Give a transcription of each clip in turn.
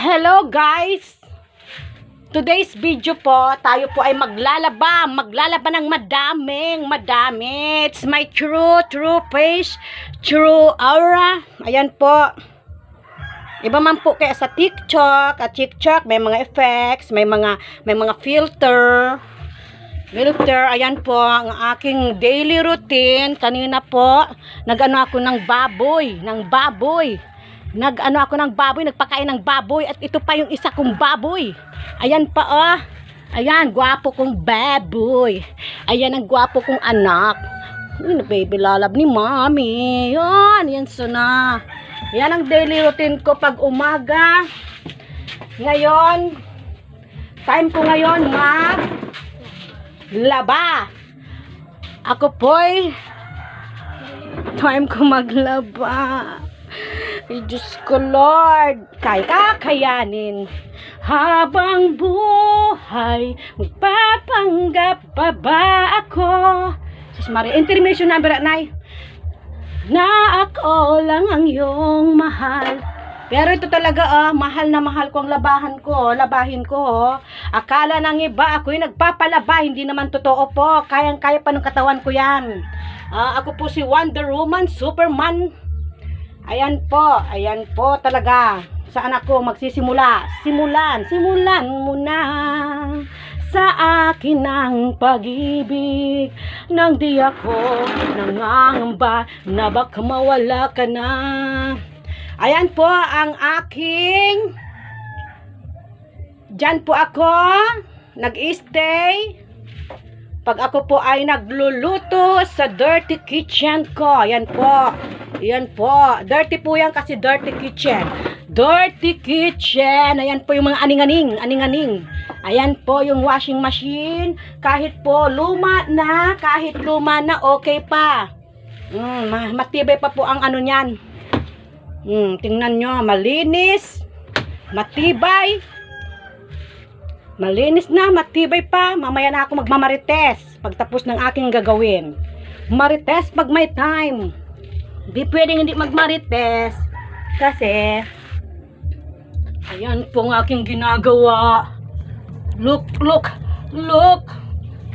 Hello guys! Today's video po, tayo po ay maglalaba ng madami. It's my true face, true aura. Ayan po. Iba man po kaya sa TikTok. At TikTok may mga effects, may mga filter. Ayan po ang aking daily routine. Kanina po, nag-ano ako ng baboy. Nagpakain ng baboy at ito pa yung isa kong baboy. Ayan pa oh. Ayan, gwapo kong baboy. Ayan ang gwapo kong anak. Baby lalab ni mommy. Yan sana. Yan ang daily routine ko pag umaga. Ngayon, time ko ngayon maglaba. Ako po'y time ko maglaba. Ay, Diyos ko, Lord, kakayanin habang buhay, magpapanggap pa ba ako? Sis Maria, intermission number at na ako lang ang iyong mahal. Pero ito talaga, mahal na mahal ko ang labahin ko. Akala ng iba, ako'y nagpapalaba, hindi naman totoo po. Kayang-kaya pa ng katawan ko yan. Ako po si Wonder Woman, Superman. Ayan po talaga. Saan ako magsisimula? Simulan mo na sa akin ang pag-ibig, nang di ako nangangamba na baka mawala ka na. Ayan po ang aking, dyan po ako nag-stay pag ako po ay nagluluto sa dirty kitchen ko. Ayan po. Dirty po yan kasi dirty kitchen. Ayan po yung mga aning-aning. Ayan po yung washing machine. Kahit luma na, okay pa. Matibay pa po ang ano niyan. Tingnan nyo, malinis, matibay. Malinis na, matibay pa. Mamaya na ako magmamarites pagtapos ng aking gagawin. Marites pag may time. Di pwedeng hindi magmarites kasi ayan po ang aking ginagawa. Look.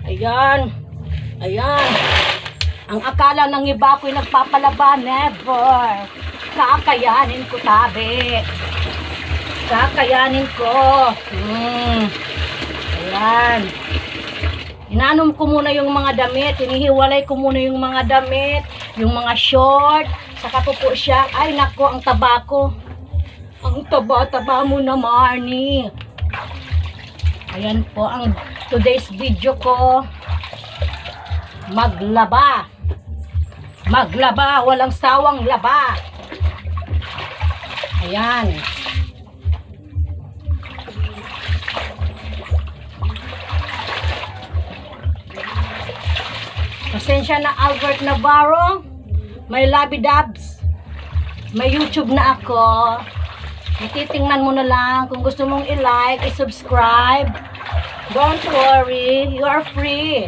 Ayan. Ang akala ng iba ko'y nagpapalaba, never. Kakayanin ko, tabi. Kakayanin ko. Ayan. Inanom ko muna yung mga damit. Hinihiwalay ko muna yung mga damit. Yung mga short. Saka po siya. Ay, nako, ang taba ko. Ang taba mo na, Marnie. Ayan po ang today's video ko. Maglaba. Walang sawang laba. Ayan. Pasensya na Albert Navarro. May labidabs. May YouTube na ako. Ititingnan mo na lang. Kung gusto mong i-like, i-subscribe. Don't worry. You are free.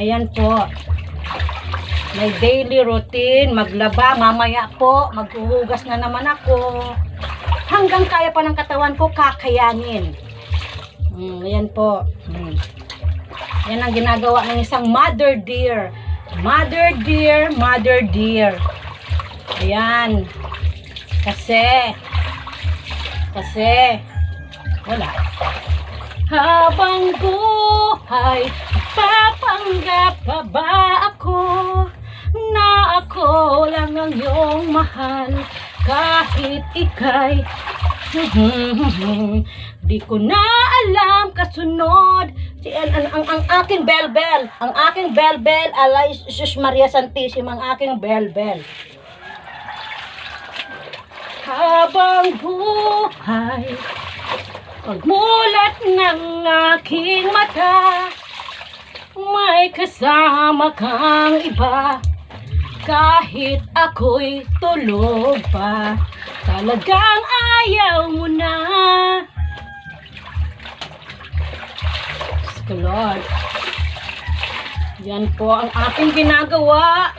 Ayan po. May daily routine. Maglaba. Mamaya po. Maghuhugas na naman ako. Hanggang kaya pa ng katawan ko, kakayanin. Ayan po. Yan ang ginagawa ng isang mother deer. Mother deer. Ayan. Kasi wala. Habang buhay, papanggap pa ba ako na ako lang ang iyong mahal, kahit ika'y di ko na alam kasunod. Ang aking bell. Alay, Sus Maria Santissima, ang aking bell. Habang buhay, pagmulat ng aking mata, may kasama kang iba. Kahit ako'y tulog pa, talagang ayaw mo na. Lord. Yan po ang aking ginagawa.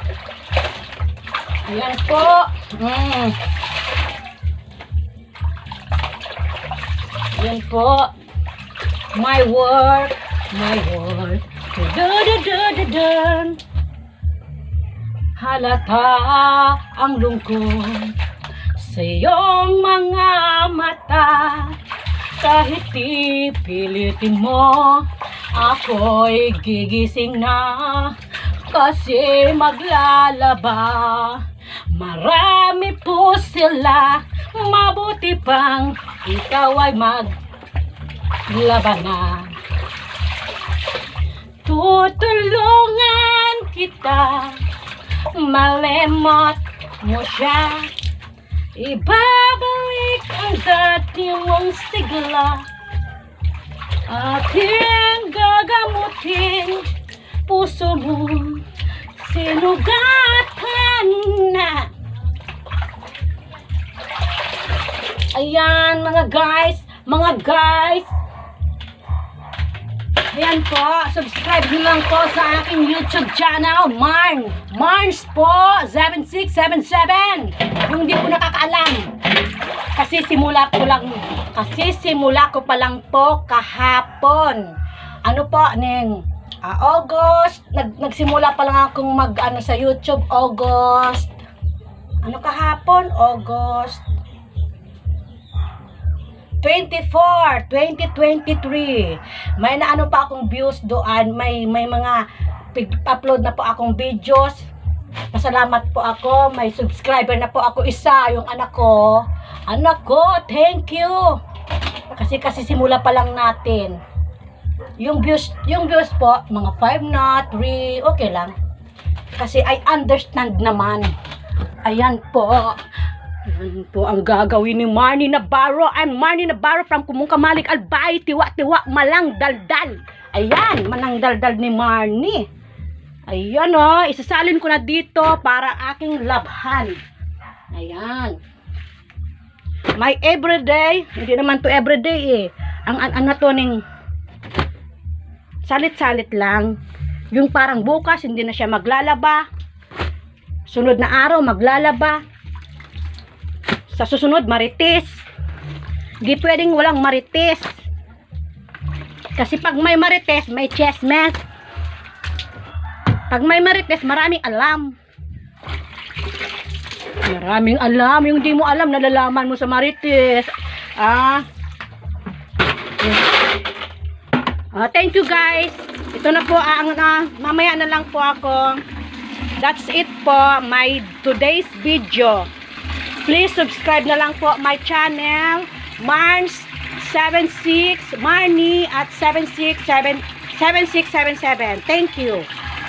Ayan po. Ayan po. My work. Dun. Halata ang lungkot sa iyong mga mata. Kahit ipilitin mo, ako'y gigising na. Kasi maglalaba. Marami po sila, mabuti pang ikaw ay maglaba na. Tutulungan kita, malemot mo siya. Ibabalik ang dati mong sigla. Ating gagamutin puso mo, sinugatan na. Ayan mga guys. Ayan po, subscribe nyo lang po sa aking YouTube channel, Marns po, 7677. Kung hindi po nakakaalam. Kasi simula ko pa lang po kahapon. Ano po, August, nagsimula pa lang akong sa YouTube, August. Ano kahapon? August 24, 2023. May naano pa akong views doon. May mga upload na po akong videos. Pasalamat po ako. May subscriber na po ako isa. Yung anak ko, thank you. Kasi simula pa lang natin. Yung views po, mga 5 na, 3, okay lang. Kasi I understand naman. Ayan po. Ayan po ang gagawin ni Marnie Navarro. I'm Marnie Navarro from Kumungkamalik, Albay, Tiwa, Malang Daldal. Ayan, Malang Daldal ni Marnie. Ayan o, isasalin ko na dito para aking labhan. Ayan. My everyday, hindi naman to everyday Ang to ning salit-salit lang. Yung parang bukas, hindi na siya maglalaba. Sunod na araw, maglalaba. Sa susunod, marites. Di pwedeng walang marites. Kasi pag may marites, may chessmes. Pag may marites, maraming alam. Maraming alam. Yung di mo alam, nalalaman mo sa marites. Thank you guys. Ito na po, mamaya na lang po ako. That's it po, my today's video. Please subscribe na lang po my channel, Marnie at 7677. Thank you.